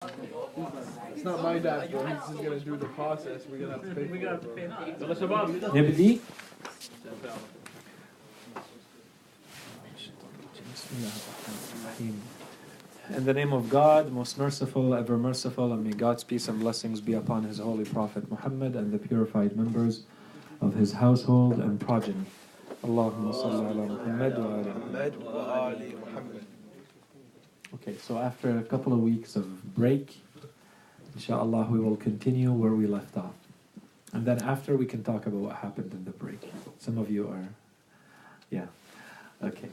It's not my dashboard. He's just gonna do the process. We're gonna have to pay. We're gonna have to pay now. نبدي. In the name of God, most merciful, ever merciful, and may God's peace and blessings be upon His holy Prophet Muhammad and the purified members of his household and progeny. Allahumma salli ala Muhammad wa ali Muhammad. Okay, so after a couple of weeks of break, inshallah we will continue where we left off. And then after we can talk about what happened in the break. Some of you are, okay.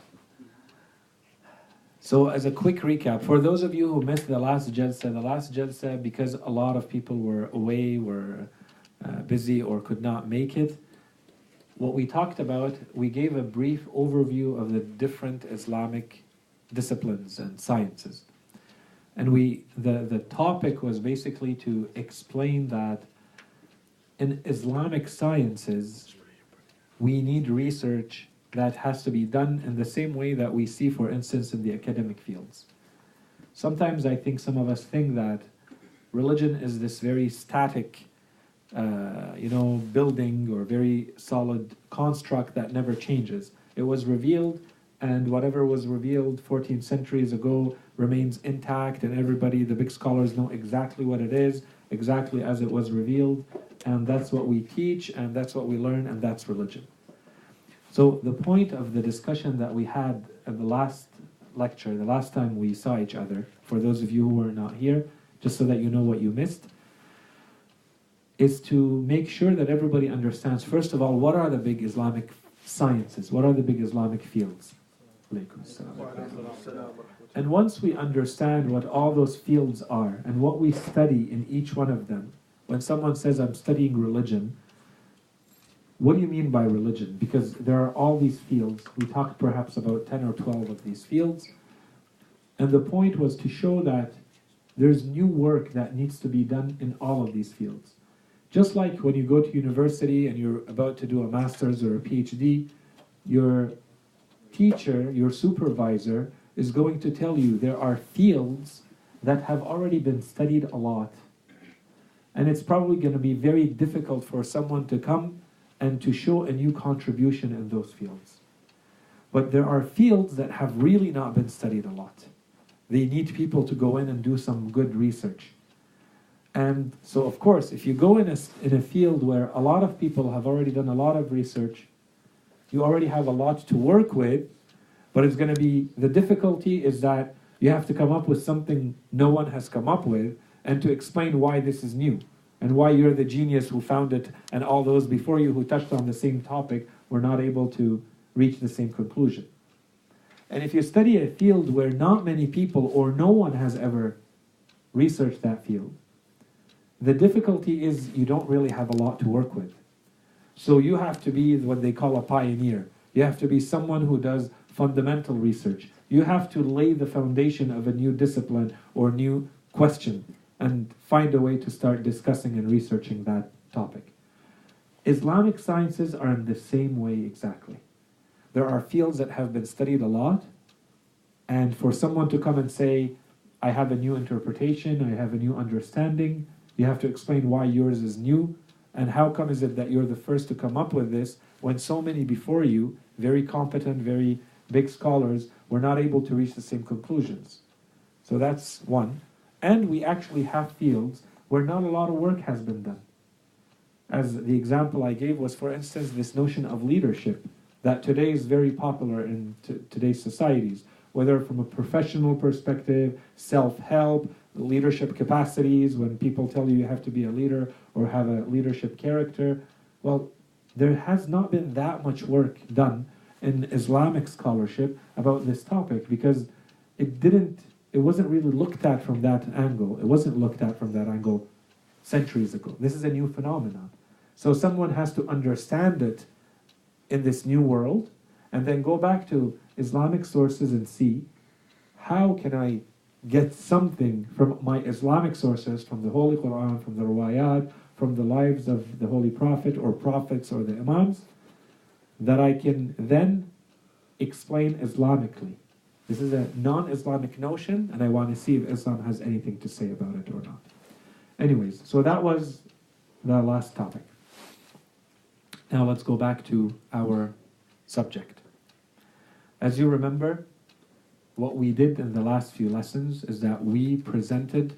So as a quick recap, for those of you who missed the last jalsa, because a lot of people were away, were busy or could not make it, what we talked about, we gave a brief overview of the different Islamic disciplines and sciences. And the topic was basically to explain that in Islamic sciences, we need research that has to be done in the same way that we see, for instance, in the academic fields. Sometimes I think some of us think that religion is this very static, building or very solid construct that never changes. It was revealed, and whatever was revealed 14 centuries ago remains intact, and everybody, the big scholars, know exactly what it is, exactly as it was revealed, and that's what we teach, and that's what we learn, and that's religion. So the point of the discussion that we had at the last lecture, the last time we saw each other, for those of you who were not here, just so that you know what you missed, is to make sure that everybody understands, first of all, what are the big Islamic sciences? What are the big Islamic fields? And once we understand what all those fields are and what we study in each one of them, when someone says, I'm studying religion, what do you mean by religion? Because there are all these fields. We talked perhaps about 10 or 12 of these fields. And the point was to show that there's new work that needs to be done in all of these fields. Just like when you go to university and you're about to do a master's or a PhD, your teacher, your supervisor, is going to tell you there are fields that have already been studied a lot. And it's probably going to be very difficult for someone to come and to show a new contribution in those fields. But there are fields that have really not been studied a lot. They need people to go in and do some good research. And so, of course, if you go in a field where a lot of people have already done a lot of research, you already have a lot to work with, but it's going to be, the difficulty is that you have to come up with something no one has come up with, and to explain why this is new, and why you're the genius who found it, and all those before you who touched on the same topic were not able to reach the same conclusion. And if you study a field where not many people or no one has ever researched that field, the difficulty is you don't really have a lot to work with. So you have to be what they call a pioneer. You have to be someone who does fundamental research. You have to lay the foundation of a new discipline or new question and find a way to start discussing and researching that topic. Islamic sciences are in the same way exactly. There are fields that have been studied a lot, and for someone to come and say, I have a new interpretation, I have a new understanding, you have to explain why yours is new, and how come is it that you're the first to come up with this when so many before you, very competent, very big scholars, were not able to reach the same conclusions. So that's one. And we actually have fields where not a lot of work has been done. As the example I gave was, for instance, this notion of leadership that today is very popular in today's societies, whether from a professional perspective, self-help, leadership capacities, when people tell you you have to be a leader or have a leadership character. Well, there has not been that much work done in Islamic scholarship about this topic because it wasn't really looked at from that angle. It wasn't looked at from that angle centuries ago. This is a new phenomenon. So someone has to understand it in this new world and then go back to Islamic sources and see how can I get something from my Islamic sources, from the Holy Quran, from the Ruwayat, from the lives of the Holy Prophet or Prophets or the Imams, that I can then explain Islamically. This is a non-Islamic notion, and I want to see if Islam has anything to say about it or not. Anyways, so that was the last topic. Now let's go back to our subject. As you remember, what we did in the last few lessons is that we presented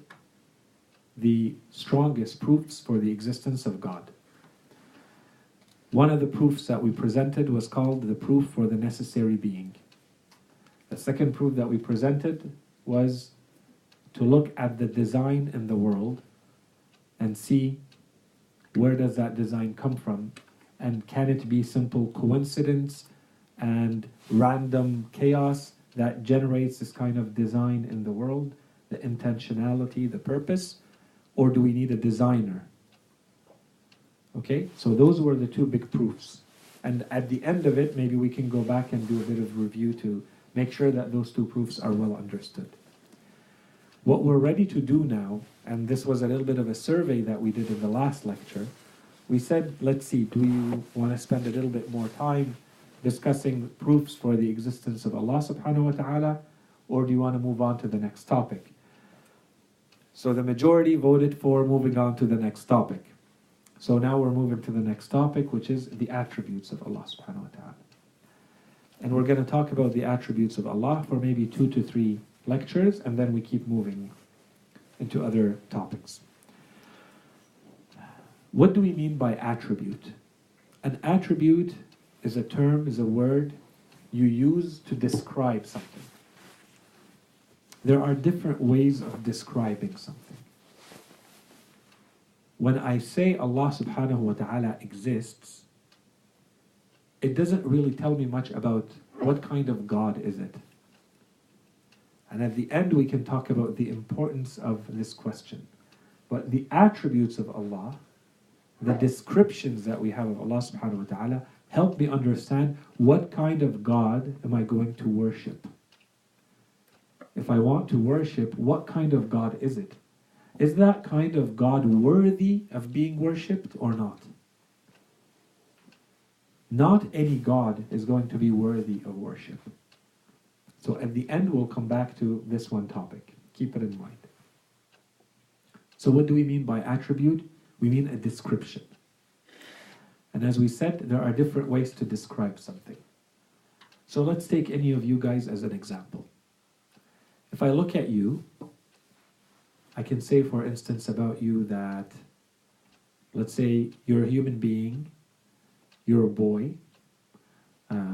the strongest proofs for the existence of God. One of the proofs that we presented was called the proof for the necessary being. The second proof that we presented was to look at the design in the world and see where does that design come from, and can it be simple coincidence and random chaos that generates this kind of design in the world, the intentionality, the purpose, or do we need a designer? Okay, so those were the two big proofs. And at the end of it, maybe we can go back and do a bit of review to make sure that those two proofs are well understood. What we're ready to do now, and this was a little bit of a survey that we did in the last lecture, we said, let's see, do you want to spend a little bit more time discussing proofs for the existence of Allah subhanahu wa ta'ala, or do you want to move on to the next topic? So the majority voted for moving on to the next topic. So now we're moving to the next topic, which is the attributes of Allah subhanahu wa ta'ala. And we're going to talk about the attributes of Allah for maybe 2 to 3 lectures, and then we keep moving into other topics. What do we mean by attribute? An attribute is a term, is a word you use to describe something. There are different ways of describing something. When I say Allah subhanahu wa ta'ala exists, it doesn't really tell me much about what kind of God is it. And at the end we can talk about the importance of this question. But the attributes of Allah, the descriptions that we have of Allah subhanahu wa ta'ala, help me understand what kind of God am I going to worship. If I want to worship, what kind of God is it? Is that kind of God worthy of being worshipped or not? Not any God is going to be worthy of worship. So at the end we'll come back to this one topic. Keep it in mind. So what do we mean by attribute? We mean a description. And as we said, there are different ways to describe something. So let's take any of you guys as an example. If I look at you, I can say, for instance, about you that, let's say you're a human being, you're a boy.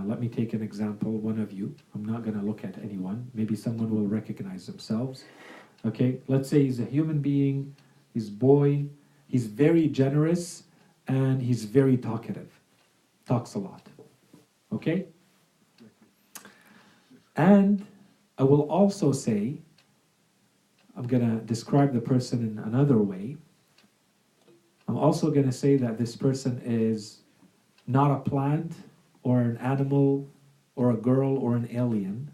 Let me take an example, one of you. I'm not going to look at anyone. Maybe someone will recognize themselves. Okay, let's say he's a human being, he's a boy, he's very generous, and he's very talkative. Talks a lot. Okay? And I will also say, I'm going to describe the person in another way. I'm also going to say that this person is not a plant or an animal or a girl or an alien.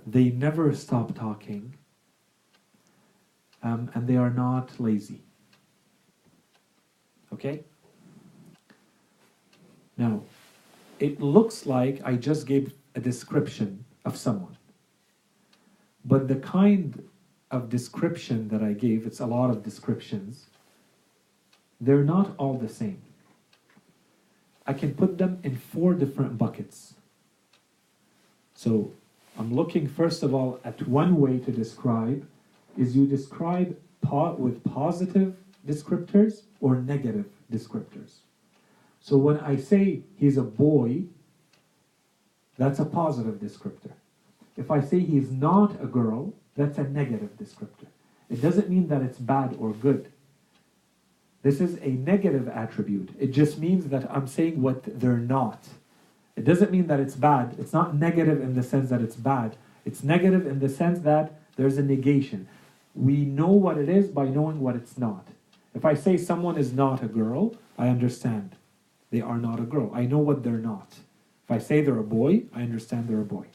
They never stop talking. And they are not lazy. Okay? Now, it looks like I just gave a description of someone. But the kind of description that I gave, it's a lot of descriptions, they're not all the same. I can put them in 4 different buckets. So I'm looking first of all at one way to describe is you describe with positive descriptors or negative descriptors. So when I say he's a boy, that's a positive descriptor. If I say he's not a girl, that's a negative descriptor. It doesn't mean that it's bad or good. This is a negative attribute. It just means that I'm saying what they're not. It doesn't mean that it's bad. It's not negative in the sense that it's bad. It's negative in the sense that there's a negation. We know what it is by knowing what it's not. If I say someone is not a girl, I understand. They are not a girl. I know what they're not. If I say they're a boy, I understand they're a boy.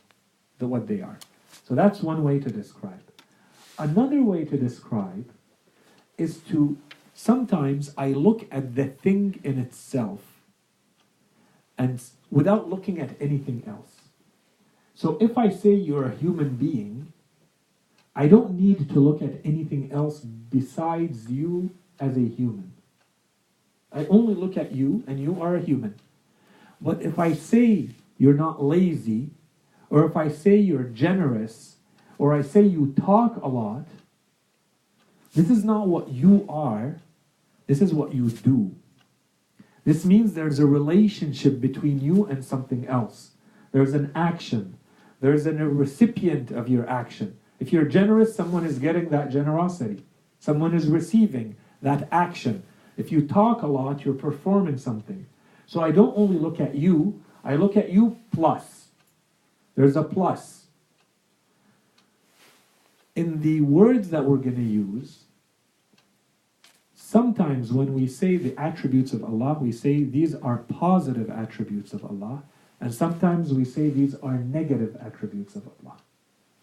What they are. So that's one way to describe. Another way to describe is to, sometimes I look at the thing in itself and without looking at anything else. So if I say you're a human being, I don't need to look at anything else besides you as a human. I only look at you and you are a human. But if I say you're not lazy, or if I say you're generous, or I say you talk a lot, this is not what you are, this is what you do. This means there's a relationship between you and something else. There's an action. There's a recipient of your action. If you're generous, someone is getting that generosity. Someone is receiving that action. If you talk a lot, you're performing something. So I don't only look at you, I look at you plus. There's a plus. In the words that we're going to use, sometimes when we say the attributes of Allah, we say these are positive attributes of Allah, and sometimes we say these are negative attributes of Allah.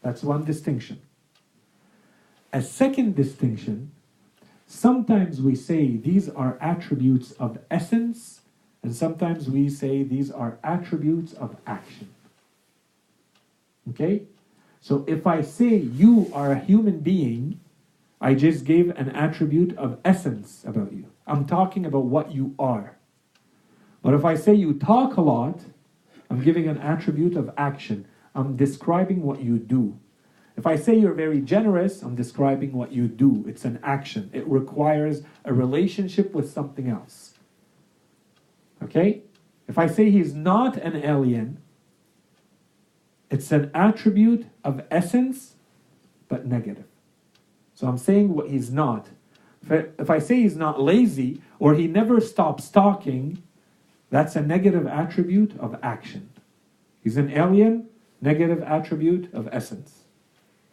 That's one distinction. A second distinction, sometimes we say these are attributes of essence, and sometimes we say these are attributes of action. Okay? So if I say you are a human being, I just gave an attribute of essence about you. I'm talking about what you are. But if I say you talk a lot, I'm giving an attribute of action. I'm describing what you do. If I say you're very generous, I'm describing what you do. It's an action. It requires a relationship with something else. Okay? If I say he's not an alien, it's an attribute of essence, but negative. So I'm saying what he's not. If I say he's not lazy, or he never stops talking, that's a negative attribute of action. He's an alien, negative attribute of essence.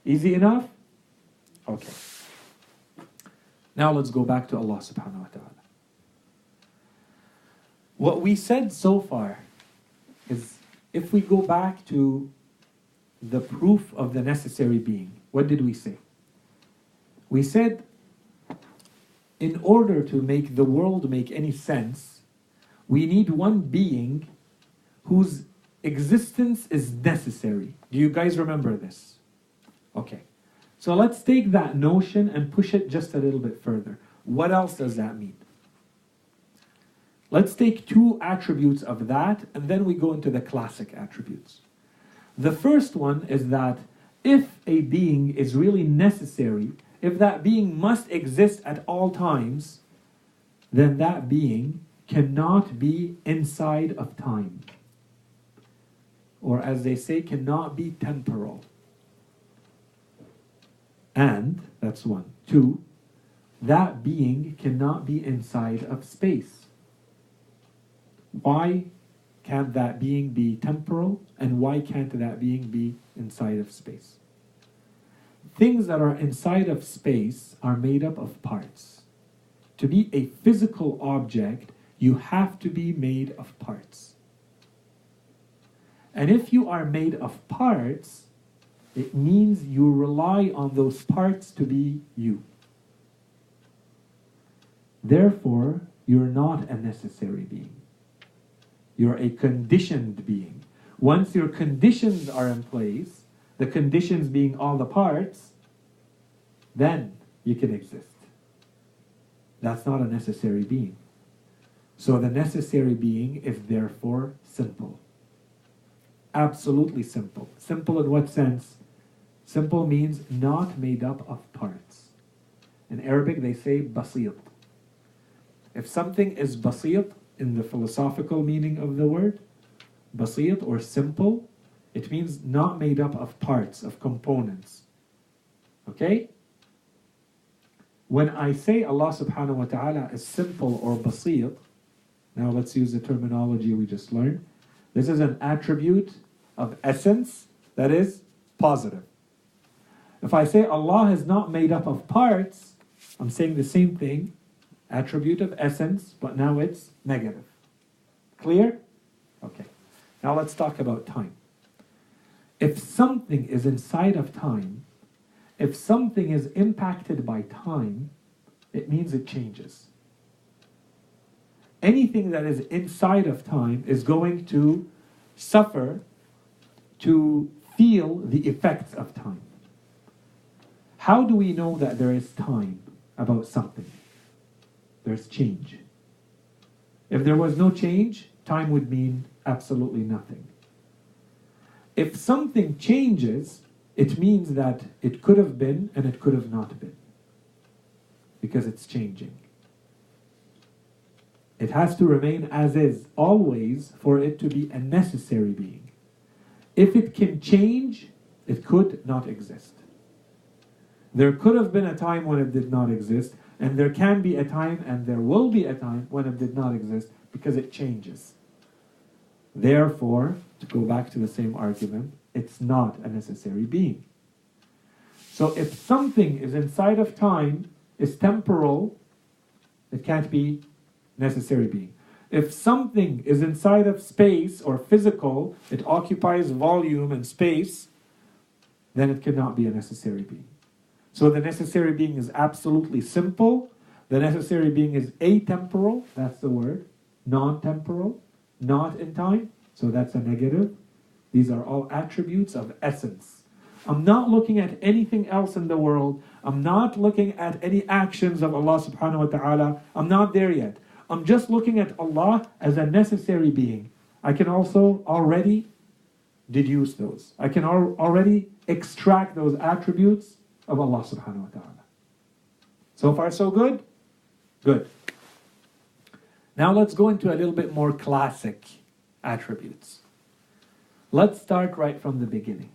Easy enough? Okay. Now let's go back to Allah subhanahu wa ta'ala. What we said so far is, if we go back to the proof of the necessary being, what did we say? We said, in order to make the world make any sense, we need one being whose existence is necessary. Do you guys remember this? Okay. So let's take that notion and push it just a little bit further. What else does that mean? Let's take two attributes of that, and then we go into the classic attributes. The first one is that if a being is really necessary, if that being must exist at all times, then that being cannot be inside of time. Or as they say, cannot be temporal. And, that's one. Two, that being cannot be inside of space. Why can't that being be temporal, and why can't that being be inside of space? Things that are inside of space are made up of parts. To be a physical object, you have to be made of parts. And if you are made of parts, it means you rely on those parts to be you. Therefore, you're not a necessary being. You're a conditioned being. Once your conditions are in place, the conditions being all the parts, then you can exist. That's not a necessary being. So the necessary being is therefore simple. Absolutely simple. Simple in what sense? Simple means not made up of parts. In Arabic they say basit. If something is basit, in the philosophical meaning of the word, basit or simple, it means not made up of parts, of components. Okay? When I say Allah subhanahu wa ta'ala is simple or basit, now let's use the terminology we just learned. This is an attribute of essence that is positive. If I say Allah is not made up of parts, I'm saying the same thing, attribute of essence, but now it's negative. Clear? Okay. Now let's talk about time. If something is inside of time, if something is impacted by time, it means it changes. Anything that is inside of time is going to suffer to feel the effects of time. How do we know that there is time about something? There's change. If there was no change, time would mean absolutely nothing. If something changes, it means that it could have been and it could have not been, because it's changing. It has to remain as is always for it to be a necessary being. If it can change, it could not exist. There could have been a time when it did not exist, and there can be a time and there will be a time when it did not exist, because it changes. Therefore, to go back to the same argument, it's not a necessary being. So if something is inside of time, is temporal, it can't be necessary being. If something is inside of space or physical, it occupies volume and space, then it cannot be a necessary being. So the necessary being is absolutely simple. The necessary being is atemporal, that's the word. Non-temporal, not in time, so that's a negative. These are all attributes of essence. I'm not looking at anything else in the world. I'm not looking at any actions of Allah subhanahu wa ta'ala. I'm not there yet. I'm just looking at Allah as a necessary being. I can also already deduce those. I can already extract those attributes of Allah subhanahu wa ta'ala. So far so good? Good. Now let's go into a little bit more classic attributes. Let's start right from the beginning.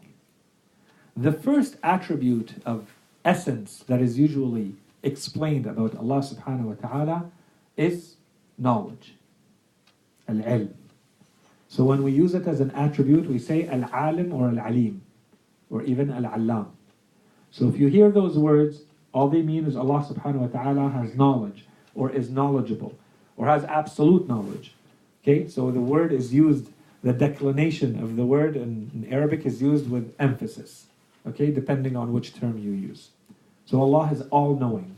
The first attribute of essence that is usually explained about Allah subhanahu wa ta'ala is knowledge. Al-ilm. So when we use it as an attribute, we say al-alim or al-alim, or even al-allam. So if you hear those words, all they mean is Allah subhanahu wa ta'ala has knowledge, or is knowledgeable, or has absolute knowledge. Okay, so the word is used, the declination of the word in Arabic is used with emphasis. Okay, depending on which term you use. So Allah is all-knowing.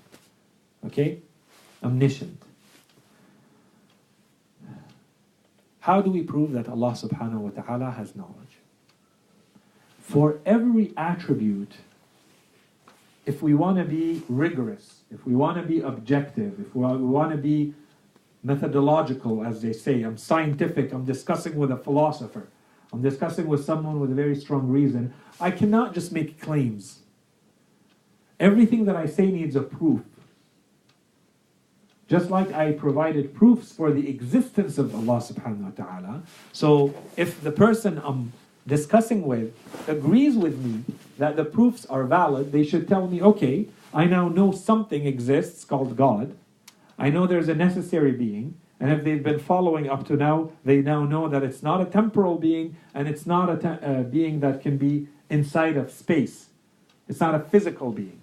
Okay, omniscient. How do we prove that Allah subhanahu wa ta'ala has knowledge? For every attribute, if we want to be rigorous, if we want to be objective, if we want to be methodological, as they say, I'm scientific, I'm discussing with a philosopher, I'm discussing with someone with a very strong reason, I cannot just make claims. Everything that I say needs a proof. Just like I provided proofs for the existence of Allah subhanahu wa ta'ala. So if the person I'm discussing with agrees with me that the proofs are valid, they should tell me, okay, I now know something exists called God. I know there's a necessary being. And if they've been following up to now, they now know that it's not a temporal being, and it's not a being that can be inside of space. It's not a physical being.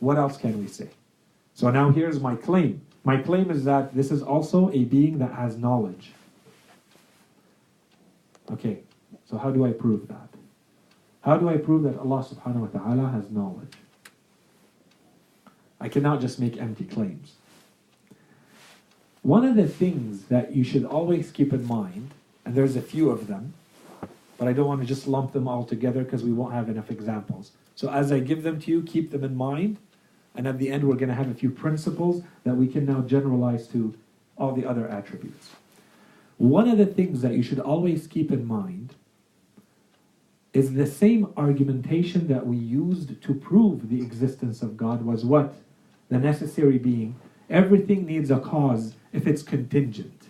What else can we say? So now here's my claim. My claim is that this is also a being that has knowledge. Okay, so how do I prove that? How do I prove that Allah subhanahu wa ta'ala has knowledge? I cannot just make empty claims. One of the things that you should always keep in mind, and there's a few of them, but I don't want to just lump them all together because we won't have enough examples. So as I give them to you, keep them in mind, and at the end we're going to have a few principles that we can now generalize to all the other attributes. One of the things that you should always keep in mind is the same argumentation that we used to prove the existence of God was what? The necessary being. Everything needs a cause if it's contingent.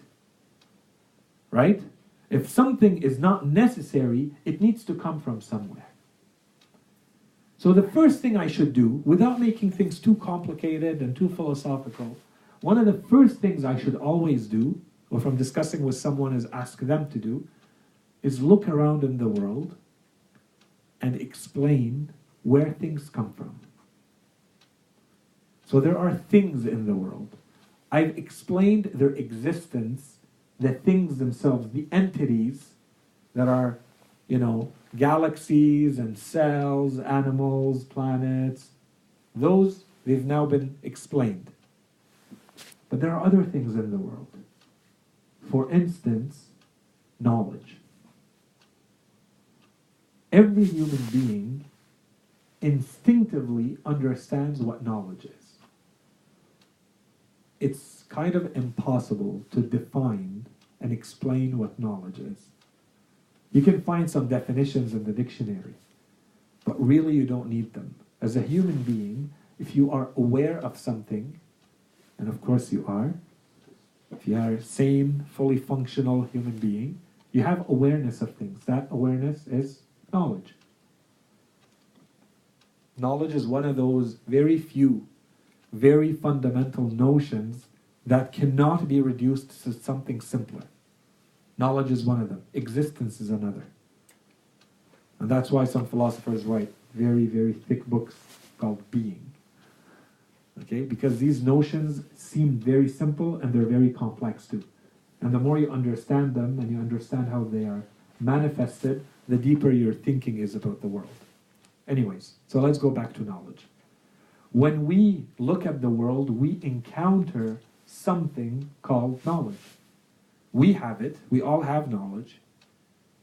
Right? If something is not necessary, it needs to come from somewhere. So the first thing I should do, without making things too complicated and too philosophical, one of the first things I should always do, or if I'm discussing with someone is ask them to do, is look around in the world and explain where things come from. So there are things in the world. I've explained their existence, the things themselves, the entities that are, galaxies and cells, animals, planets. Those, they've now been explained. But there are other things in the world. For instance, knowledge. Every human being instinctively understands what knowledge is. It's kind of impossible to define and explain what knowledge is. You can find some definitions in the dictionary, but really you don't need them. As a human being, if you are aware of something, and of course you are, if you are a sane, fully functional human being, you have awareness of things. That awareness is knowledge. Knowledge is one of those very few, very fundamental notions that cannot be reduced to something simpler. Knowledge is one of them. Existence is another. And that's why some philosophers write very, very thick books called Being. Okay? Because these notions seem very simple and they're very complex too. And the more you understand them and you understand how they are manifested, the deeper your thinking is about the world. Anyways, so let's go back to knowledge. When we look at the world, we encounter something called knowledge. We have it. We all have knowledge.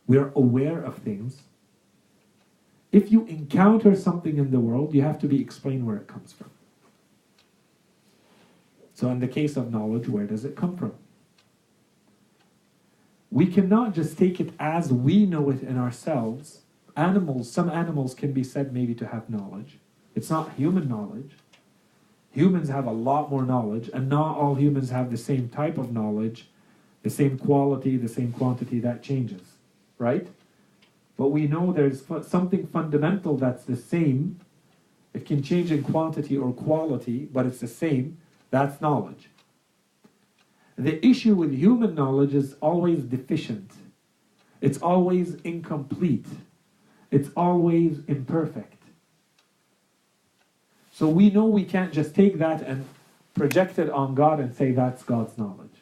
We are aware of things. If you encounter something in the world, you have to be explained where it comes from. So in the case of knowledge, where does it come from? We cannot just take it as we know it in ourselves. Some animals can be said maybe to have knowledge. It's not human knowledge. Humans have a lot more knowledge, and not all humans have the same type of knowledge, the same quality, the same quantity. That changes, right? But we know there's something fundamental that's the same. It can change in quantity or quality, but it's the same. That's knowledge. The issue with human knowledge is always deficient. It's always incomplete. It's always imperfect. So we know we can't just take that and project it on God and say that's God's knowledge.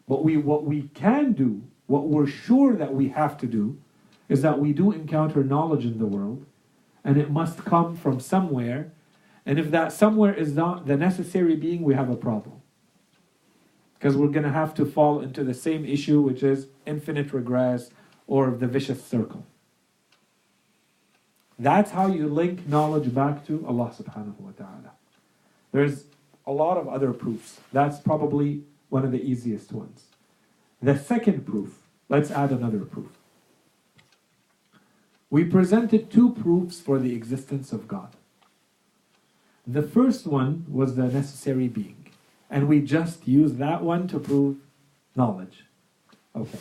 But what we can do, what we're sure that we have to do, is that we do encounter knowledge in the world, and it must come from somewhere. And if that somewhere is not the necessary being, we have a problem. Because we're going to have to fall into the same issue, which is infinite regress or the vicious circle. That's how you link knowledge back to Allah subhanahu wa ta'ala. There's a lot of other proofs. That's probably one of the easiest ones. The second proof, let's add another proof. We presented two proofs for the existence of God. The first one was the necessary being. And we just used that one to prove knowledge. Okay.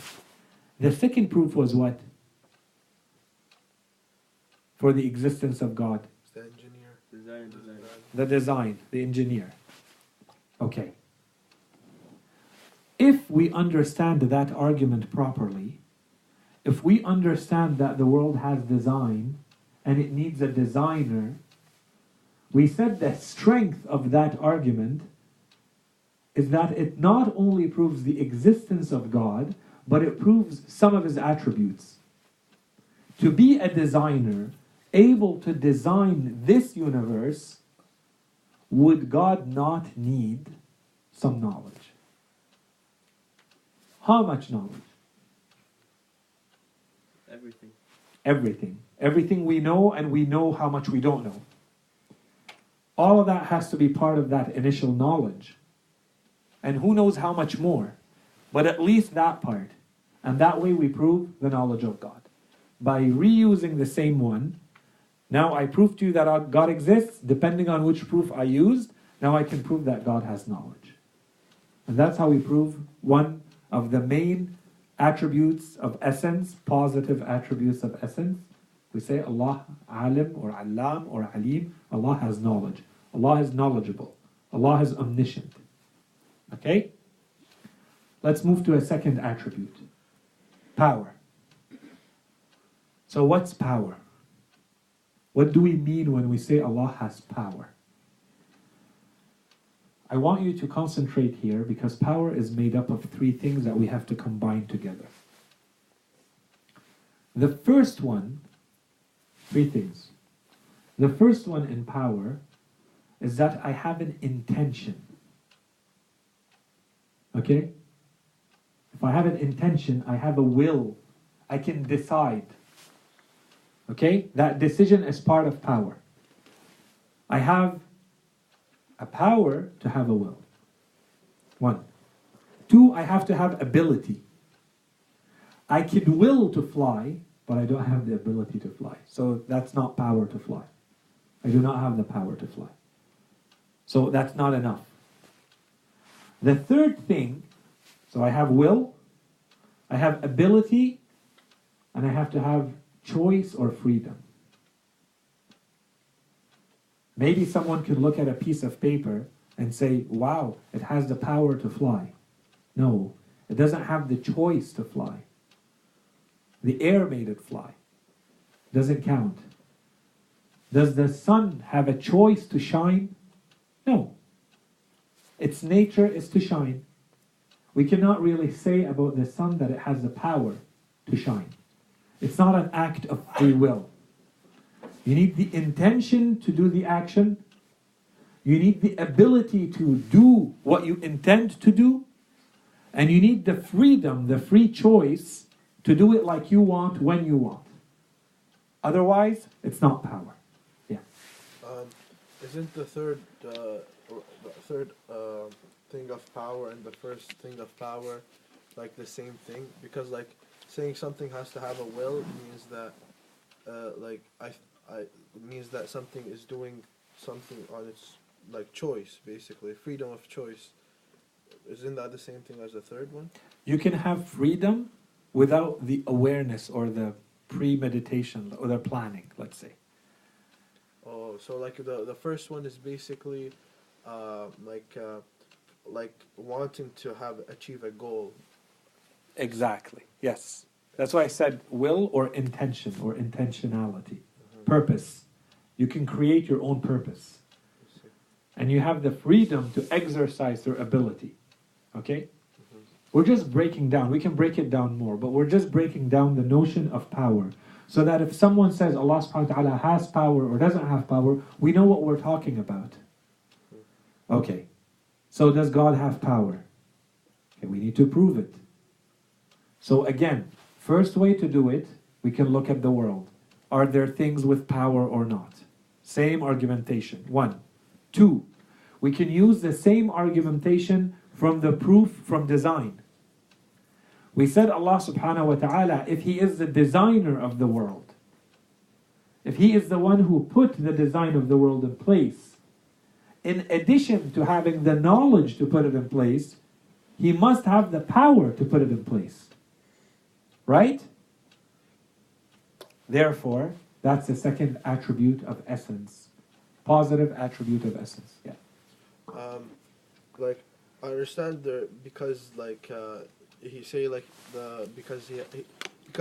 The second proof was what? For the existence of God. The engineer. Design. The design, the engineer. Okay. If we understand that argument properly, if we understand that the world has design and it needs a designer, we said the strength of that argument is that it not only proves the existence of God, but it proves some of his attributes. To be a designer, able to design this universe, would God not need some knowledge? How much knowledge? Everything. Everything. Everything we know, and we know how much we don't know. All of that has to be part of that initial knowledge. And who knows how much more? But at least that part. And that way we prove the knowledge of God. By reusing the same one, now I prove to you that God exists. Depending on which proof I used, now I can prove that God has knowledge. And that's how we prove one of the main attributes of essence, positive attributes of essence. We say Allah alim or alam or alim. Allah has knowledge. Allah is knowledgeable. Allah is omniscient. Okay? Let's move to a second attribute. Power. So what's power? What do we mean when we say Allah has power? I want you to concentrate here because power is made up of three things that we have to combine together. The first one, three things. The first one in power is that I have an intention. Okay? If I have an intention, I have a will. I can decide. Okay? That decision is part of power. I have a power to have a will. 1. 2, I have to have ability. I could will to fly, but I don't have the ability to fly. So that's not power to fly. I do not have the power to fly. So that's not enough. The third thing, so I have will, I have ability, and I have to have choice or freedom. Maybe someone could look at a piece of paper and say, wow, it has the power to fly. No, it doesn't have the choice to fly. The air made it fly. Doesn't count. Does the sun have a choice to shine? No. Its nature is to shine. We cannot really say about the sun that it has the power to shine. It's not an act of free will. You need the intention to do the action. You need the ability to do what you intend to do. And you need the freedom, the free choice to do it like you want, when you want. Otherwise, it's not power. Yeah. Isn't the third thing of power and the first thing of power like the same thing? Because like saying something has to have a will means that it means that something is doing something on its like choice, basically freedom of choice. Isn't that the same thing as the third one? You can have freedom without the awareness or the premeditation or the planning, let's say. Oh, so like the first one is basically like wanting to achieve a goal. Exactly, yes. That's why I said will or intention or intentionality. Purpose. You can create your own purpose. And you have the freedom to exercise your ability. Okay? We're just breaking down. We can break it down more, but we're just breaking down the notion of power. So that if someone says Allah subhanahu wa ta'ala has power or doesn't have power, we know what we're talking about. Okay. So does God have power? Okay, we need to prove it. So again, first way to do it, we can look at the world. Are there things with power or not? Same argumentation. 1. 2. We can use the same argumentation from the proof from design. We said Allah subhanahu wa ta'ala, if He is the designer of the world, if He is the one who put the design of the world in place, in addition to having the knowledge to put it in place, He must have the power to put it in place. Right? Therefore, that's the second attribute of essence. Positive attribute of essence. Yeah. Like I understand because like he say like because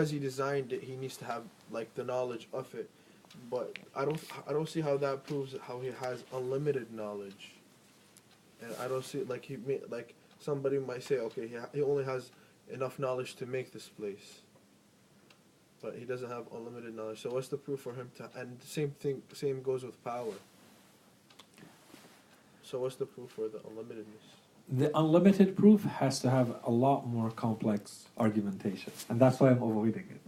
he designed it, he needs to have like the knowledge of it. But I don't see how that proves how he has unlimited knowledge. And I don't see like like somebody might say, okay, he only has enough knowledge to make this place, but he doesn't have unlimited knowledge. So what's the proof for him to? And same goes with power. So what's the proof for the unlimitedness? The unlimited proof has to have a lot more complex argumentation, and that's why I'm avoiding it.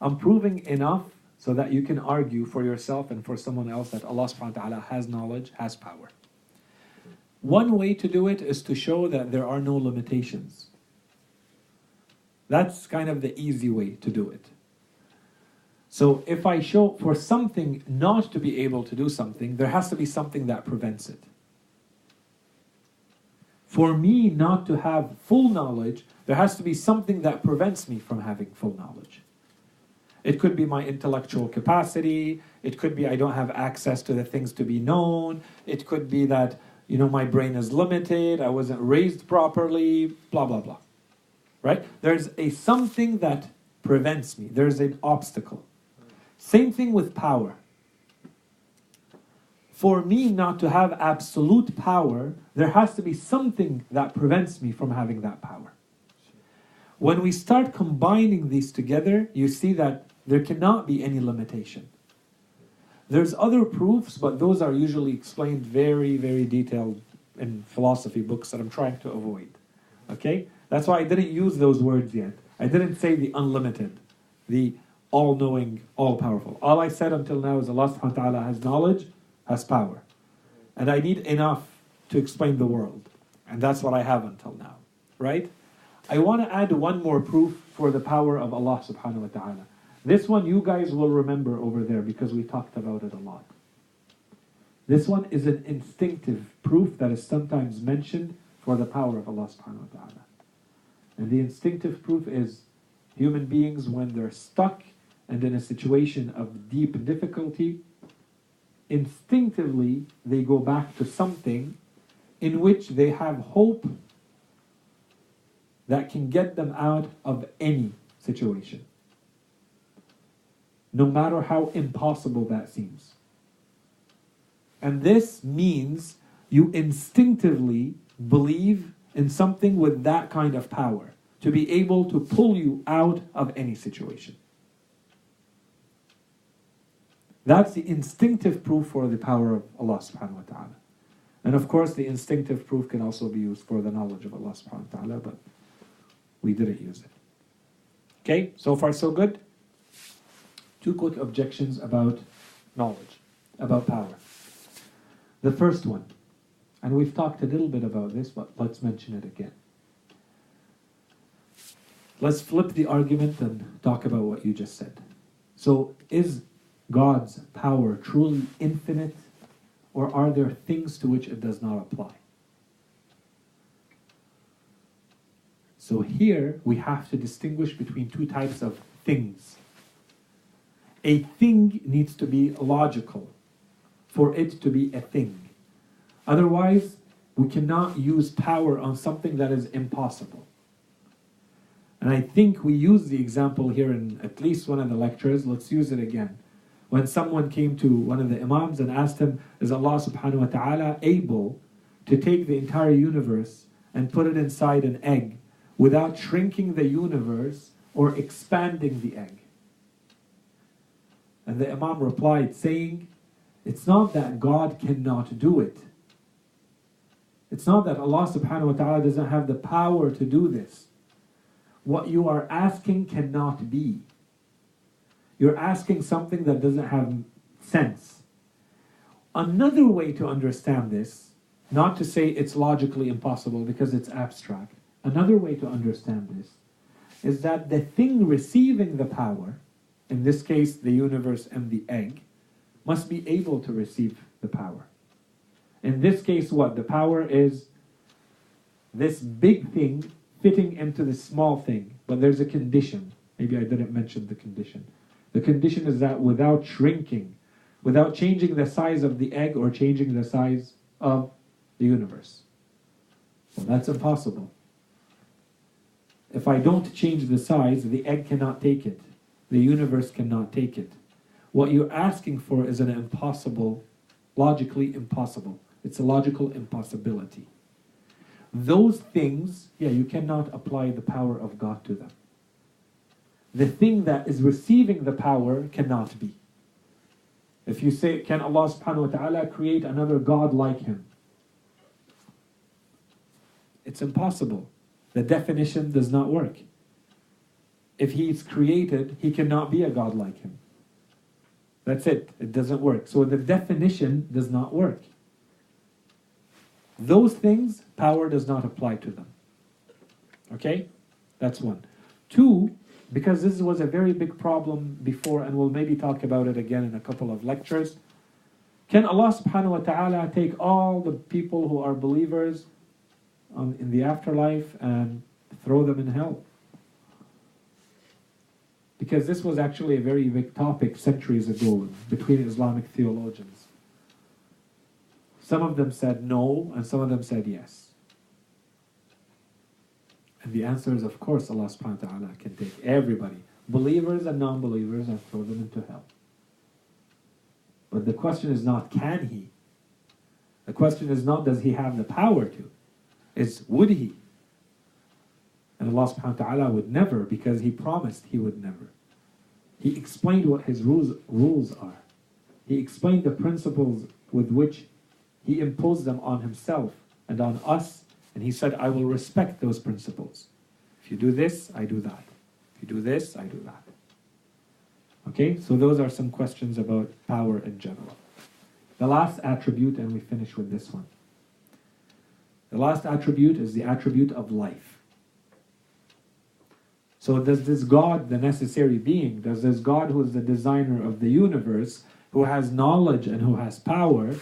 I'm proving enough so that you can argue for yourself and for someone else that Allah subhanahu wa ta'ala has knowledge, has power. One way to do it is to show that there are no limitations. That's kind of the easy way to do it. So if I show for something not to be able to do something, there has to be something that prevents it. For me not to have full knowledge, there has to be something that prevents me from having full knowledge. It could be my intellectual capacity. It could be I don't have access to the things to be known. It could be that, my brain is limited. I wasn't raised properly, blah, blah, blah. Right? There's something that prevents me. There's an obstacle. Same thing with power. For me not to have absolute power, there has to be something that prevents me from having that power. When we start combining these together, you see that there cannot be any limitation. There's other proofs, but those are usually explained very, very detailed in philosophy books that I'm trying to avoid. Okay? That's why I didn't use those words yet. I didn't say the unlimited. The all-knowing, all-powerful. All I said until now is Allah subhanahu wa ta'ala has knowledge, has power. And I need enough to explain the world. And that's what I have until now. Right? I want to add one more proof for the power of Allah subhanahu wa ta'ala. This one you guys will remember over there because we talked about it a lot. This one is an instinctive proof that is sometimes mentioned for the power of Allah subhanahu wa ta'ala. And the instinctive proof is human beings, when they're stuck and in a situation of deep difficulty, instinctively they go back to something in which they have hope that can get them out of any situation, no matter how impossible that seems. And this means you instinctively believe in something with that kind of power to be able to pull you out of any situation. That's the instinctive proof for the power of Allah subhanahu wa ta'ala. And of course the instinctive proof can also be used for the knowledge of Allah subhanahu wa ta'ala, but we didn't use it. Okay, so far so good? Two quick objections about knowledge, about power. The first one, and we've talked a little bit about this, but let's mention it again. Let's flip the argument and talk about what you just said. So, is God's power truly infinite, or are there things to which it does not apply? So here we have to distinguish between two types of things. A thing needs to be logical for it to be a thing. Otherwise, we cannot use power on something that is impossible. And I think we used the example here in at least one of the lectures. Let's use it again. When someone came to one of the imams and asked him, is Allah subhanahu wa ta'ala able to take the entire universe and put it inside an egg without shrinking the universe or expanding the egg? And the imam replied saying, it's not that God cannot do it. It's not that Allah subhanahu wa ta'ala doesn't have the power to do this. What you are asking cannot be. You're asking something that doesn't have sense. Another way to understand this, not to say it's logically impossible because it's abstract, another way to understand this is that the thing receiving the power, in this case the universe and the egg, must be able to receive the power. In this case, what? The power is this big thing fitting into this small thing, but there's a condition. Maybe I didn't mention the condition. The condition is that without shrinking, without changing the size of the egg or changing the size of the universe. Well, that's impossible. If I don't change the size, the egg cannot take it. The universe cannot take it. What you're asking for is an impossible, logically impossible. It's a logical impossibility. Those things, you cannot apply the power of God to them. The thing that is receiving the power cannot be. If you say, can Allah subhanahu wa ta'ala create another God like him? It's impossible. The definition does not work. If he's created, he cannot be a God like him. That's it. It doesn't work. So the definition does not work. Those things, power does not apply to them. Okay? That's one. Two, because this was a very big problem before, and we'll maybe talk about it again in a couple of lectures. Can Allah subhanahu wa ta'ala take all the people who are believers in the afterlife and throw them in hell? Because this was actually a very big topic centuries ago between Islamic theologians. Some of them said no, and some of them said yes. And the answer is, of course, Allah subhanahu wa ta'ala can take everybody, believers and non-believers, and throw them into hell. But the question is not, can he? The question is not, does he have the power to? It's, would he? And Allah subhanahu wa ta'ala would never, because he promised he would never. He explained what his rules are. He explained the principles with which he imposed them on himself and on us. And he said, I will respect those principles. If you do this, I do that. If you do this, I do that. Okay, so those are some questions about power in general. The last attribute, and we finish with this one. The last attribute is the attribute of life. So does this God, the necessary being, does this God who is the designer of the universe, who has knowledge and who has power,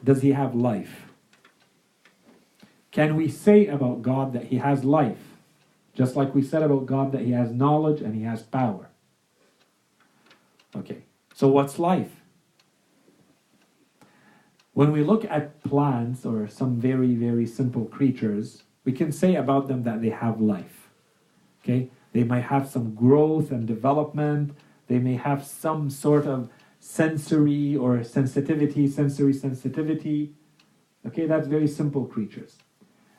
does he have life? Can we say about God that he has life? Just like we said about God that he has knowledge and he has power. Okay, so what's life? When we look at plants or some very, very simple creatures, we can say about them that they have life. Okay, they might have some growth and development. They may have some sort of sensory or sensory sensitivity. Okay, that's very simple creatures.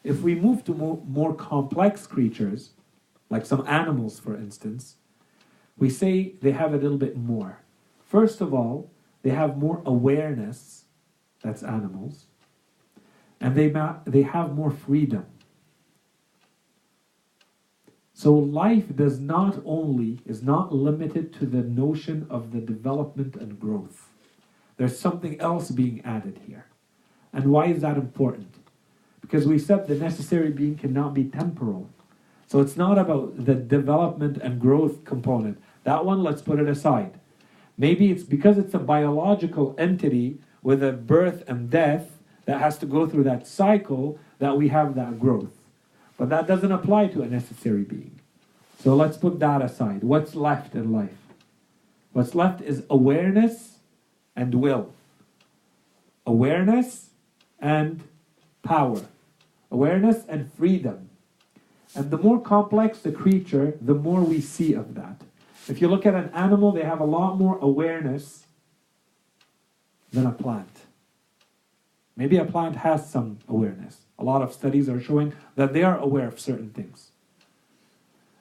If we move to more complex creatures, like some animals, for instance, we say they have a little bit more. First of all, they have more awareness. That's animals. And they have more freedom. So life is not limited to the notion of the development and growth. There's something else being added here. And why is that important? Because we said the necessary being cannot be temporal. So it's not about the development and growth component. That one, let's put it aside. Maybe it's because it's a biological entity with a birth and death that has to go through that cycle that we have that growth. But that doesn't apply to a necessary being. So let's put that aside. What's left in life? What's left is awareness and will. Awareness and power. Awareness and freedom. And the more complex the creature, the more we see of that. If you look at an animal, they have a lot more awareness than a plant. Maybe a plant has some awareness. A lot of studies are showing that they are aware of certain things.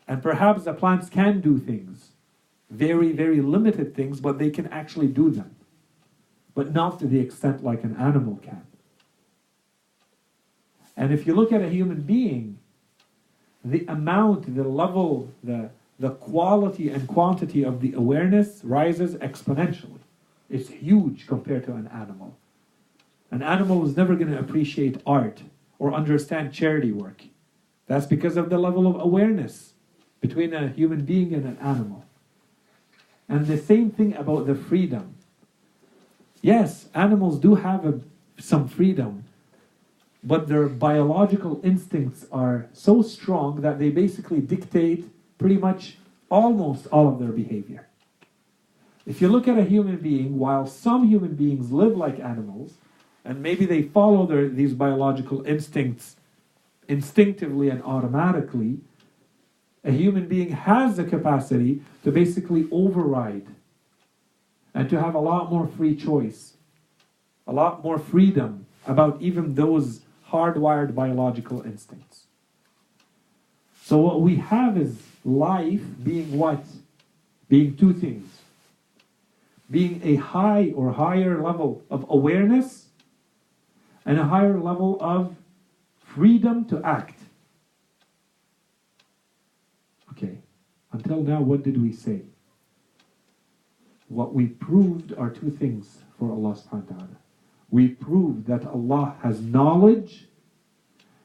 And perhaps the plants can do things, very, very limited things, but they can actually do them. But not to the extent like an animal can. And if you look at a human being, the amount, the level, the quality and quantity of the awareness rises exponentially. It's huge compared to an animal. An animal is never going to appreciate art or understand charity work. That's because of the level of awareness between a human being and an animal. And the same thing about the freedom. Yes, animals do have some freedom, but their biological instincts are so strong that they basically dictate pretty much almost all of their behavior. If you look at a human being, while some human beings live like animals, and maybe they follow these biological instincts instinctively and automatically, a human being has the capacity to basically override and to have a lot more free choice, a lot more freedom about even those hardwired biological instincts. So what we have is life being what? Being two things. Being a high or higher level of awareness and a higher level of freedom to act. Okay, until now, what did we say? What we proved are two things for Allah subhanahu wa ta'ala. We proved that Allah has knowledge,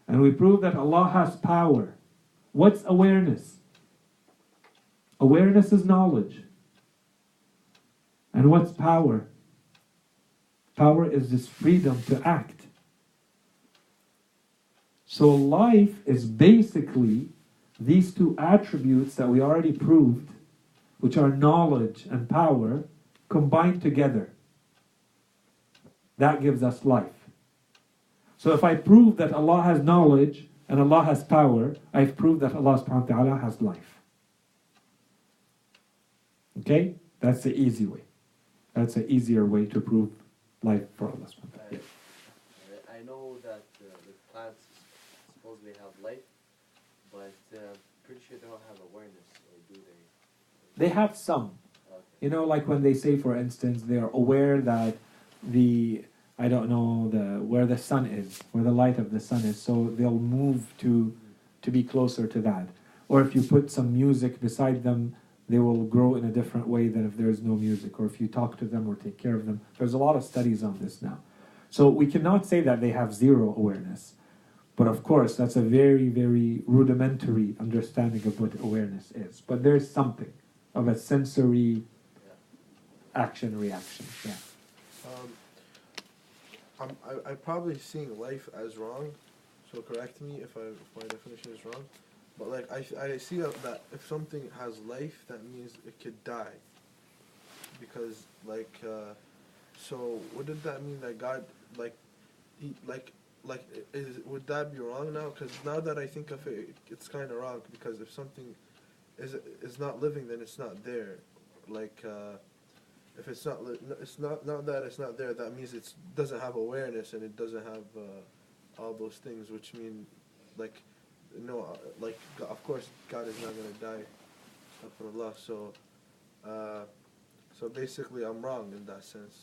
and we proved that Allah has power. What's awareness? Awareness is knowledge. And what's power? Power is this freedom to act. So life is basically these two attributes that we already proved, which are knowledge and power, combined together. That gives us life. So if I prove that Allah has knowledge and Allah has power, I've proved that Allah subhanahu wa ta'ala has life. Okay? That's the easy way. That's an easier way to prove life for Allah subhanahu wa ta'ala. Yes. I know that the plants supposedly have life, but pretty sure they don't have awareness, or do they? They have some. Okay. You know, like when they say, for instance, they are aware that where the sun is, where the light of the sun is, so they'll move to be closer to that. Or if you put some music beside them, they will grow in a different way than if there's no music, or if you talk to them or take care of them. There's a lot of studies on this now. So we cannot say that they have zero awareness. But of course, that's a very, very rudimentary understanding of what awareness is. But there's something of a sensory action reaction. Yeah. I'm probably seeing life as wrong, so correct me if my definition is wrong. But like I see that if something has life, that means it could die. Because like so what did that mean that God like he like would that be wrong now? Because now that I think of it, it's kind of wrong, because if something is not living, then it's not there. Like if it's not not that it's not there, that means it doesn't have awareness, and it doesn't have all those things, which mean like like of course God is not gonna die, astaghfirullah. So basically I'm wrong in that sense.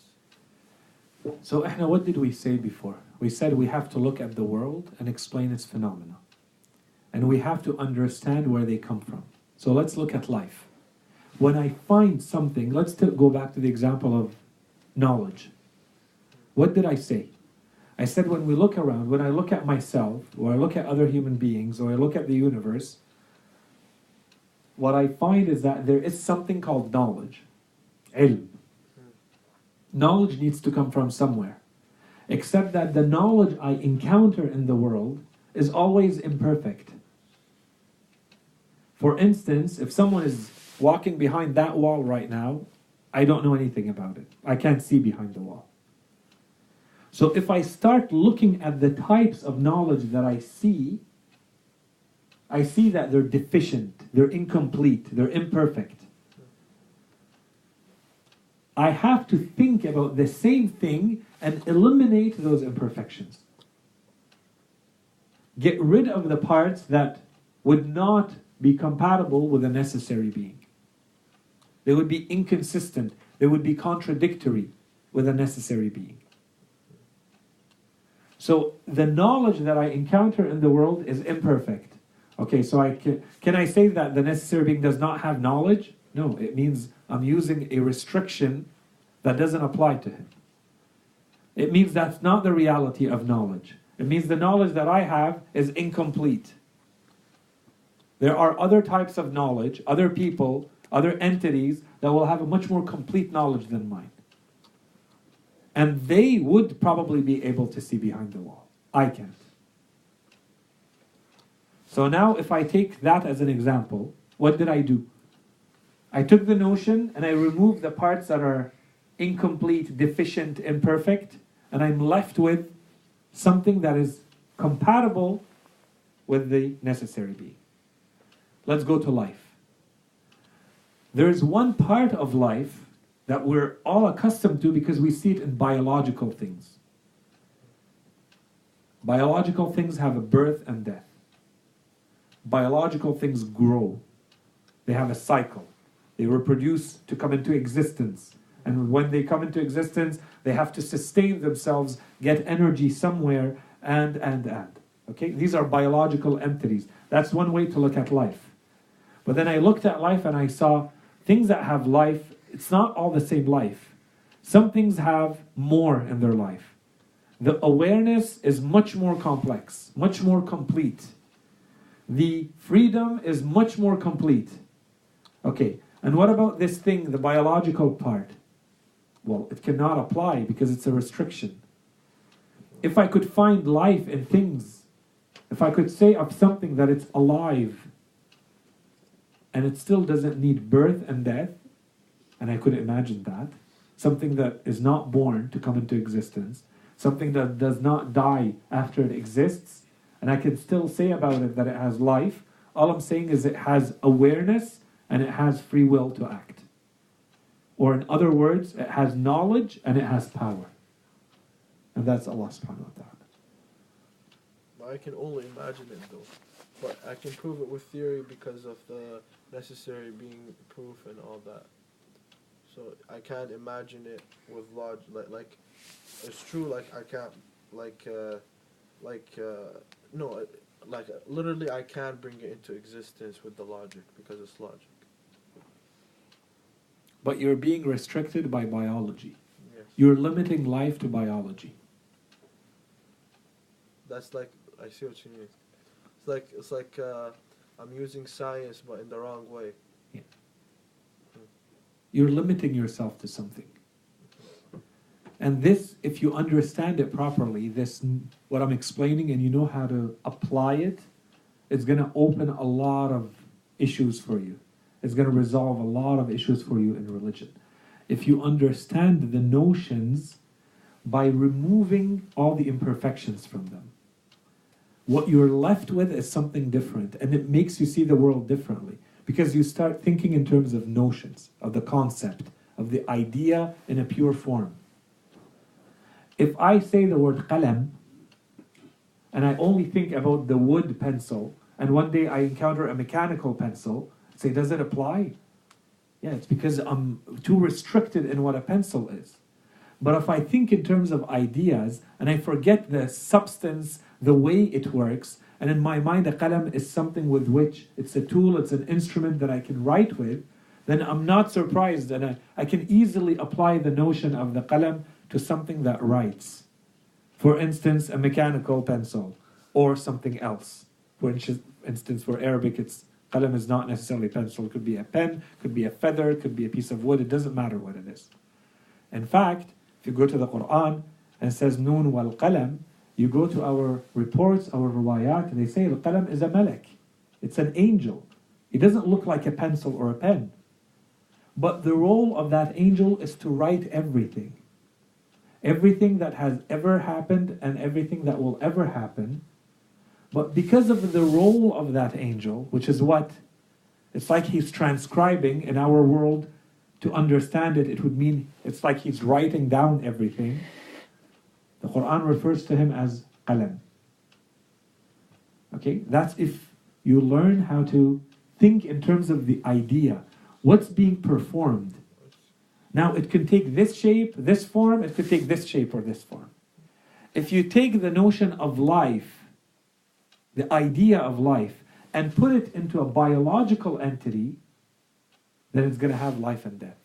So what did we say before? We said we have to look at the world and explain its phenomena. And we have to understand where they come from. So let's look at life. When I find something, let's go back to the example of knowledge. What did I say? I said when we look around, when I look at myself, or I look at other human beings, or I look at the universe, what I find is that there is something called knowledge. Ilm. Knowledge needs to come from somewhere. Except that the knowledge I encounter in the world is always imperfect. For instance, if someone is walking behind that wall right now, I don't know anything about it. I can't see behind the wall. So if I start looking at the types of knowledge that I see that they're deficient, they're incomplete, they're imperfect. I have to think about the same thing and eliminate those imperfections. Get rid of the parts that would not be compatible with a necessary being. They would be inconsistent. They would be contradictory with a necessary being. So the knowledge that I encounter in the world is imperfect. Okay, so can I say that the necessary being does not have knowledge? No, it means I'm using a restriction that doesn't apply to him. It means that's not the reality of knowledge. It means the knowledge that I have is incomplete. There are other types of knowledge, other people, other entities that will have a much more complete knowledge than mine. And they would probably be able to see behind the wall. I can't. So now if I take that as an example, what did I do? I took the notion and I removed the parts that are incomplete, deficient, imperfect, and I'm left with something that is compatible with the necessary being. Let's go to life. There's one part of life that we're all accustomed to because we see it in biological things. Biological things have a birth and death. Biological things grow. They have a cycle. They reproduce to come into existence. And when they come into existence, they have to sustain themselves, get energy somewhere, and. Okay? These are biological entities. That's one way to look at life. But then I looked at life and I saw things that have life, it's not all the same life. Some things have more in their life. The awareness is much more complex, much more complete. The freedom is much more complete. Okay, and what about this thing, the biological part? Well, it cannot apply because it's a restriction. If I could find life in things, if I could say of something that it's alive, and it still doesn't need birth and death, and I could imagine that, something that is not born to come into existence, something that does not die after it exists, and I can still say about it that it has life, all I'm saying is it has awareness and it has free will to act. Or in other words, it has knowledge and it has power. And that's Allah subhanahu wa ta'ala. I can only imagine it though. But I can prove it with theory because of the necessary being proof and all that. So I can't imagine it with logic. Like it's true. Like I can't. Literally I can't bring it into existence with the logic because it's logic. but you're being restricted by biology. Yes. You're limiting life to biology. That's like, I see what you mean. It's like I'm using science, but in the wrong way. You're limiting yourself to something. And this, if you understand it properly, this, what I'm explaining, and you know how to apply it, it's going to open a lot of issues for you. It's going to resolve a lot of issues for you in religion. If you understand the notions by removing all the imperfections from them, what you're left with is something different, and it makes you see the world differently. Because you start thinking in terms of notions, of the concept, of the idea in a pure form. If I say the word qalam, and I only think about the wood pencil, and one day I encounter a mechanical pencil, say, does it apply? Yeah, it's because I'm too restricted in what a pencil is. But if I think in terms of ideas, and I forget the substance, the way it works, and in my mind a qalam is something with which, it's a tool, it's an instrument that I can write with, then I'm not surprised, and I can easily apply the notion of the qalam to something that writes. For instance, a mechanical pencil, or something else. For instance, for Arabic, it's qalam is not necessarily pencil. It could be a pen, could be a feather, it could be a piece of wood. It doesn't matter what it is. In fact, if you go to the Quran and it says noon wal qalam, you go to our reports, our riwayat, and they say al-qalam is a malak. It's an angel. It doesn't look like a pencil or a pen. But the role of that angel is to write everything. Everything that has ever happened and everything that will ever happen. But because of the role of that angel, which is what? It's like he's transcribing in our world. To understand it, it would mean it's like he's writing down everything. The Quran refers to him as qalam. Okay, that's if you learn how to think in terms of the idea. What's being performed? Now, it can take this shape, this form, it could take this shape or this form. If you take the notion of life, the idea of life, and put it into a biological entity, then it's going to have life and death.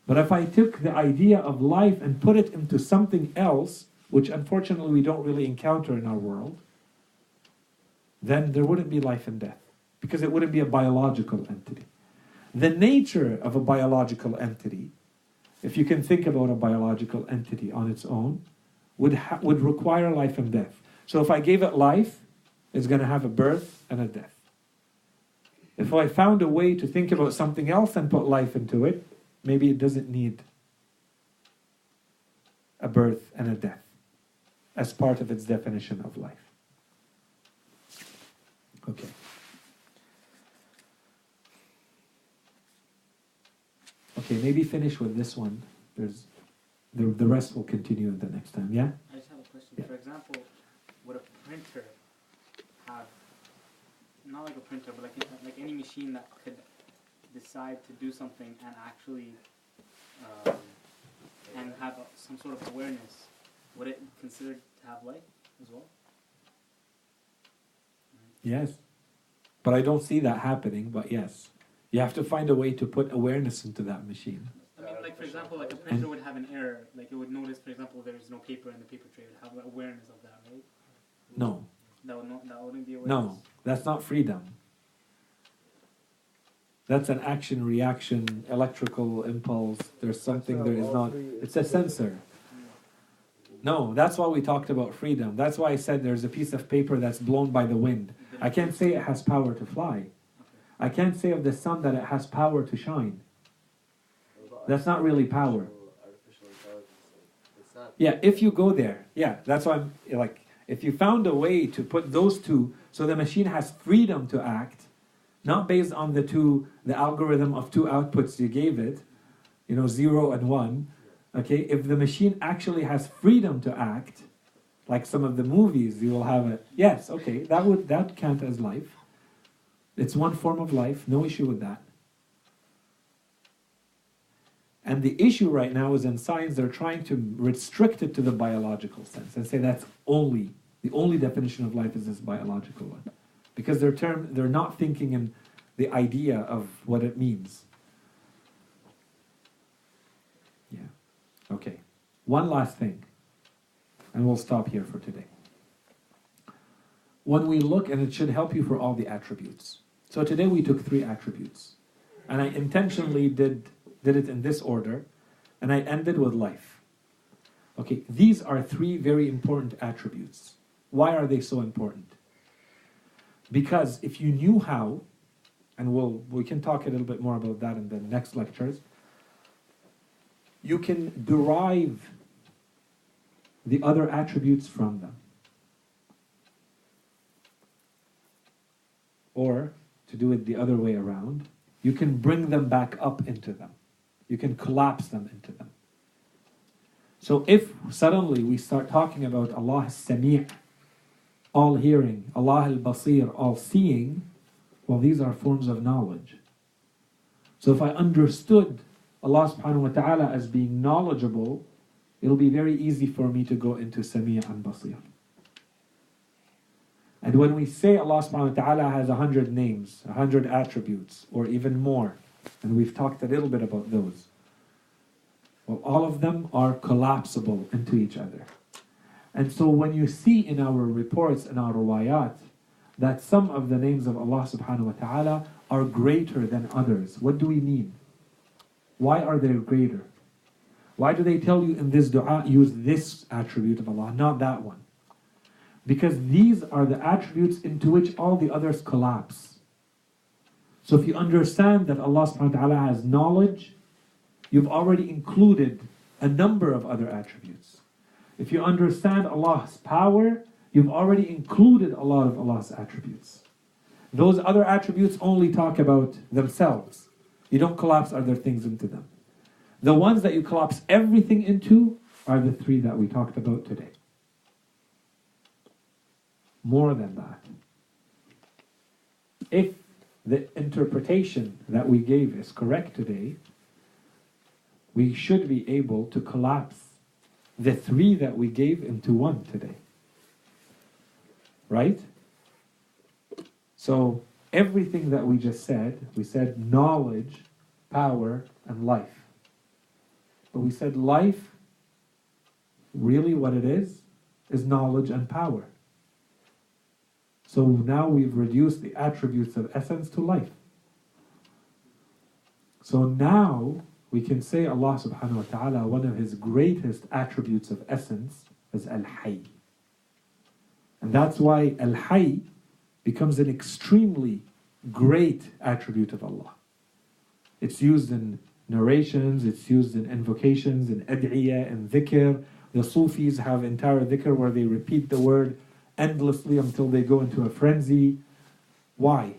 But if I took the idea of life and put it into something else, which unfortunately we don't really encounter in our world, then there wouldn't be life and death, because it wouldn't be a biological entity. The nature of a biological entity, if you can think about a biological entity on its own, would require life and death. So if I gave it life, it's going to have a birth and a death. If I found a way to think about something else and put life into it, maybe it doesn't need a birth and a death as part of its definition of life. Okay. Okay, maybe finish with this one. There's the rest will continue the next time. Yeah? I just have a question. Yeah. For example, would a printer have, not like a printer, but like any machine that could decide to do something and actually and have some sort of awareness, would it be considered to have life as well? Yes. But I don't see that happening, but yes. You have to find a way to put awareness into that machine. I mean, like for example, like a printer would have an error, like it would notice, for example, there's no paper in the paper tray. It would have awareness of that, right? No. That wouldn't be awareness. No, that's not freedom. That's an action, reaction, electrical impulse. There's something there is not. It's a sensor. No, that's why we talked about freedom. That's why I said there's a piece of paper that's blown by the wind. I can't say it has power to fly. I can't say of the sun that it has power to shine. That's not really power. Artificial intelligence. It's not. Yeah, if you go there. Yeah, that's why I'm like, if you found a way to put those two, so the machine has freedom to act, not based on the algorithm of two outputs you gave it, 0 and 1. Okay, if the machine actually has freedom to act, like some of the movies, you will have it. Yes, okay, that count as life. It's one form of life, no issue with that. And the issue right now is in science, they're trying to restrict it to the biological sense and say that's the only definition of life is this biological one. Because they're not thinking in the idea of what it means. Okay. One last thing, and we'll stop here for today. When we look, and it should help you for all the attributes. So today we took 3 attributes. And I intentionally did it in this order, and I ended with life. Okay, these are 3 very important attributes. Why are they so important? Because if you knew how, and we can talk a little bit more about that in the next lectures, you can derive the other attributes from them. Or, to do it the other way around, you can bring them back up into them. You can collapse them into them. So if suddenly we start talking about Allah as-Sami', all hearing, Allah al-Basir, all seeing, well, these are forms of knowledge. So if I understood Allah subhanahu wa ta'ala as being knowledgeable, it'll be very easy for me to go into Sami' and Basir. And when we say Allah subhanahu wa ta'ala has 100 names, 100 attributes, or even more, and we've talked a little bit about those, well, all of them are collapsible into each other. And so when you see in our reports, in our riwayat, that some of the names of Allah subhanahu wa ta'ala are greater than others, what do we mean? Why are they greater? Why do they tell you in this dua, use this attribute of Allah, not that one? Because these are the attributes into which all the others collapse. So if you understand that Allah subhanahu wa ta'ala has knowledge, you've already included a number of other attributes. If you understand Allah's power, you've already included a lot of Allah's attributes. Those other attributes only talk about themselves. You don't collapse other things into them. The ones that you collapse everything into are the 3 that we talked about today. More than that. If the interpretation that we gave is correct today, we should be able to collapse the 3 that we gave into 1 today. Right? So everything that we just said, we said knowledge, power, and life. But we said life, really what it is knowledge and power. So now we've reduced the attributes of essence to life. So now we can say Allah subhanahu wa ta'ala, one of His greatest attributes of essence is Al-Hayy. And that's why Al-Hayy becomes an extremely great attribute of Allah. It's used in narrations, it's used in invocations, in ad'iyah, in dhikr. The Sufis have entire dhikr where they repeat the word endlessly until they go into a frenzy. Why?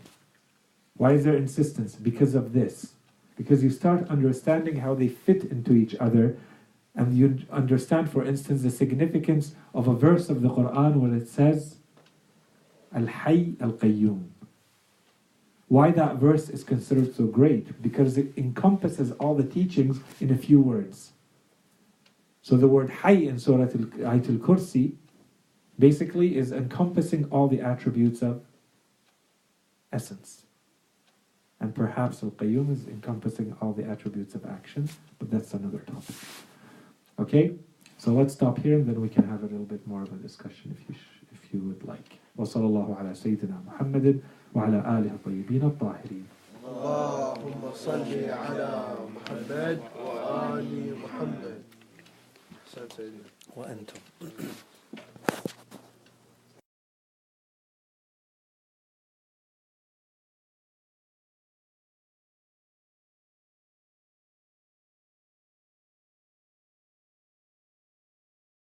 Why is there insistence? Because of this. Because you start understanding how they fit into each other, and you understand, for instance, the significance of a verse of the Quran where it says, Al-Hayy Al-Qayyum. Why that verse is considered so great? Because it encompasses all the teachings in a few words. So the word Hayy in Surah Ayatul Kursi basically is encompassing all the attributes of essence. And perhaps Al-Qayyum is encompassing all the attributes of action, but that's another topic. Okay? So let's stop here and then we can have a little bit more of a discussion if you would like. وصلى الله على سيدنا محمد وعلى آله الطيبين الطاهرين. اللهم صل على محمد وآل محمد. وأنتم